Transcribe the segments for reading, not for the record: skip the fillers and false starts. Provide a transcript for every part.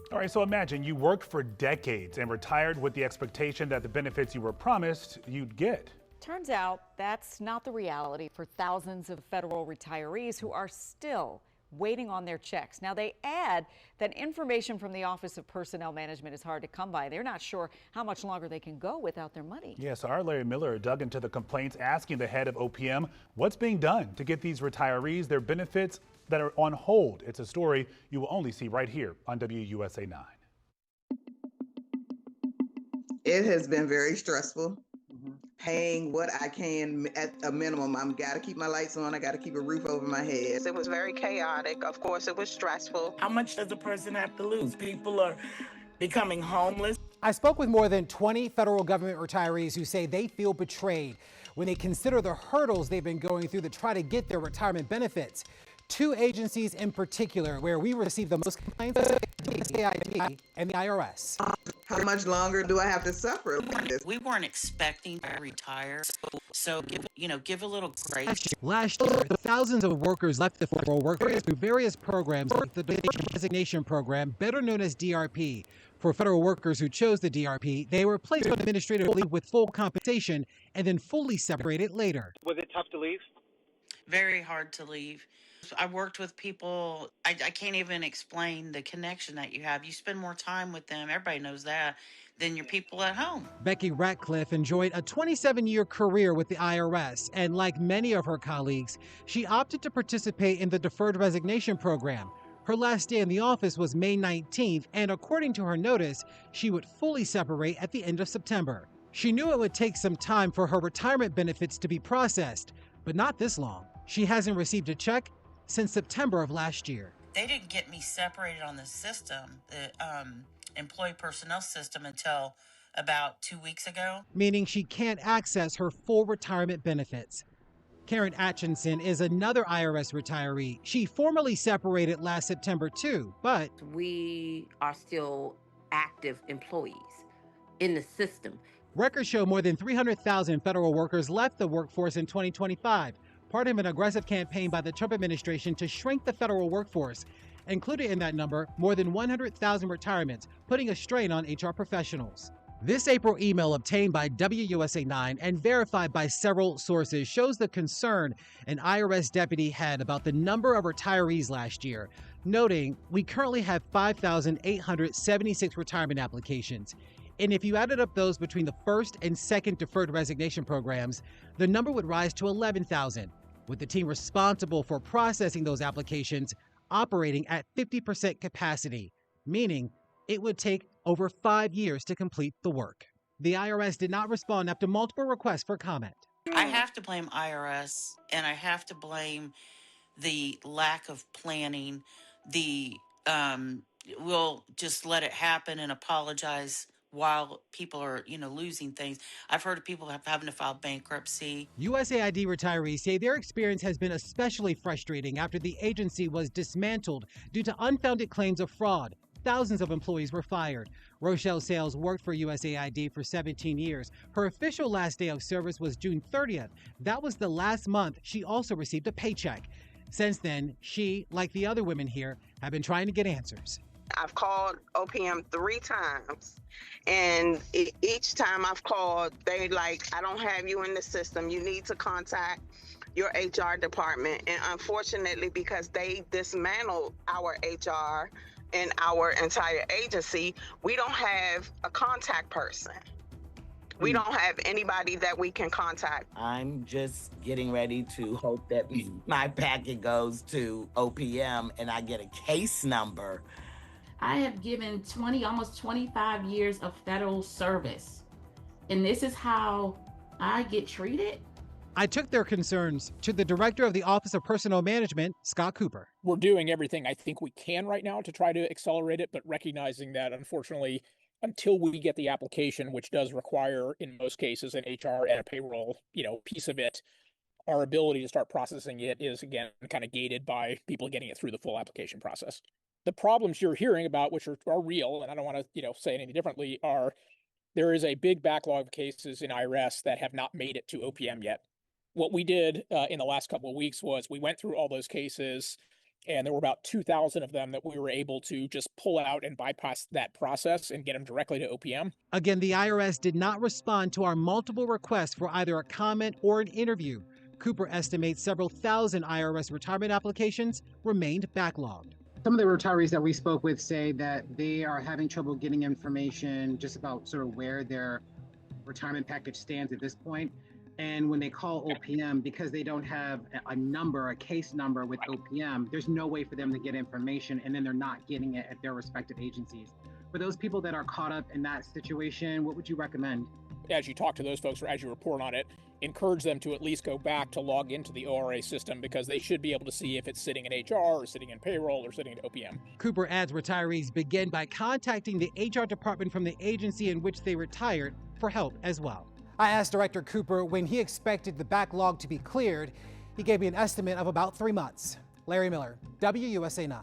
All right, so imagine you worked for decades and retired with the expectation that the benefits you were promised you'd get. Turns out that's not the reality for thousands of federal retirees who are still waiting on their checks. Now, they add that information from the Office of Personnel Management is hard to come by. They're not sure how much longer they can go without their money. Yes, our Larry Miller dug into the complaints, asking the head of OPM what's being done to get these retirees their benefits that are on hold. It's a story you will only see right here on WUSA 9. It has been very stressful. Paying what I can at a minimum. I've got to keep my lights on. I got to keep a roof over my head. It was very chaotic. Of course, it was stressful. How much does a person have to lose? People are becoming homeless. I spoke with more than 20 federal government retirees who say they feel betrayed when they consider the hurdles they've been going through to try to get their retirement benefits. Two agencies in particular where we receive the most complaints, USAID and the IRS. How much longer do I have to suffer like this? We weren't expecting to retire, so give a little grace. Last year, thousands of workers left the federal workforce through various programs like the Designation Program, better known as DRP. For federal workers who chose the DRP, they were placed on administrative leave with full compensation and then fully separated later. Was it tough to leave? Very hard to leave. I worked with people, I can't even explain the connection that you have. You spend more time with them, everybody knows that, than your people at home. Becky Ratcliffe enjoyed a 27-year career with the IRS, and like many of her colleagues, she opted to participate in the Deferred Resignation Program. Her last day in the office was May 19th, and according to her notice, she would fully separate at the end of September. She knew it would take some time for her retirement benefits to be processed, but not this long. She hasn't received a check since September of last year. They didn't get me separated on the system, the employee personnel system, until about 2 weeks ago. Meaning she can't access her full retirement benefits. Karen Atchison is another IRS retiree. She formally separated last September too, but we are still active employees in the system. Records show more than 300,000 federal workers left the workforce in 2025, part of an aggressive campaign by the Trump administration to shrink the federal workforce. Included in that number, more than 100,000 retirements, putting a strain on HR professionals. This April email obtained by WUSA 9 and verified by several sources shows the concern an IRS deputy had about the number of retirees last year, noting we currently have 5,876 retirement applications. And if you added up those between the first and second deferred resignation programs, the number would rise to 11,000, with the team responsible for processing those applications operating at 50% capacity, meaning it would take over 5 years to complete the work. The IRS did not respond after multiple requests for comment. I have to blame IRS, and I have to blame the lack of planning, we'll just let it happen and apologize while people are, losing things. I've heard of people having to file bankruptcy. USAID retirees say their experience has been especially frustrating after the agency was dismantled due to unfounded claims of fraud. Thousands of employees were fired. Rochelle Sales worked for USAID for 17 years. Her official last day of service was June 30th. That was the last month she also received a paycheck. Since then, she, like the other women here, have been trying to get answers. I've called OPM 3 times, and each time I've called, they like, I don't have you in the system. You need to contact your HR department. And unfortunately, because they dismantled our HR and our entire agency, we don't have a contact person. We don't have anybody that we can contact. I'm just getting ready to hope that my packet goes to OPM and I get a case number. I have given almost 25 years of federal service, and this is how I get treated? I took their concerns to the director of the Office of Personnel Management, Scott Cooper. We're doing everything I think we can right now to try to accelerate it, but recognizing that, unfortunately, until we get the application, which does require, in most cases, an HR and a payroll, piece of it, our ability to start processing it is, again, kind of gated by people getting it through the full application process. The problems you're hearing about, which are real, and I don't want to, say anything differently, are there is a big backlog of cases in IRS that have not made it to OPM yet. What we did in the last couple of weeks was we went through all those cases, And there were about 2,000 of them that we were able to just pull out and bypass that process and get them directly to OPM. Again, the IRS did not respond to our multiple requests for either a comment or an interview. Cooper estimates several thousand IRS retirement applications remained backlogged. Some of the retirees that we spoke with say that they are having trouble getting information just about sort of where their retirement package stands at this point. And when they call OPM, because they don't have a case number with OPM, there's no way for them to get information, and then they're not getting it at their respective agencies. For those people that are caught up in that situation, what would you recommend? As you talk to those folks or as you report on it, encourage them to at least go back to log into the ORA system, because they should be able to see if it's sitting in HR or sitting in payroll or sitting in OPM. Cooper adds retirees begin by contacting the HR department from the agency in which they retired for help as well. I asked Director Cooper when he expected the backlog to be cleared. He gave me an estimate of about 3 months. Larry Miller, WUSA 9.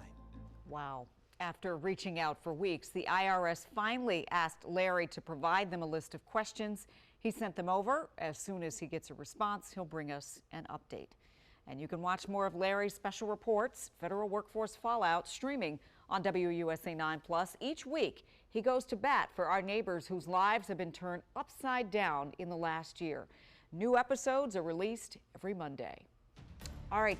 Wow. After reaching out for weeks, the IRS finally asked Larry to provide them a list of questions. He sent them over. As soon as he gets a response, he'll bring us an update. And you can watch more of Larry's special reports, Federal Workforce Fallout, streaming on WUSA 9+. Each week, he goes to bat for our neighbors whose lives have been turned upside down in the last year. New episodes are released every Monday. All right,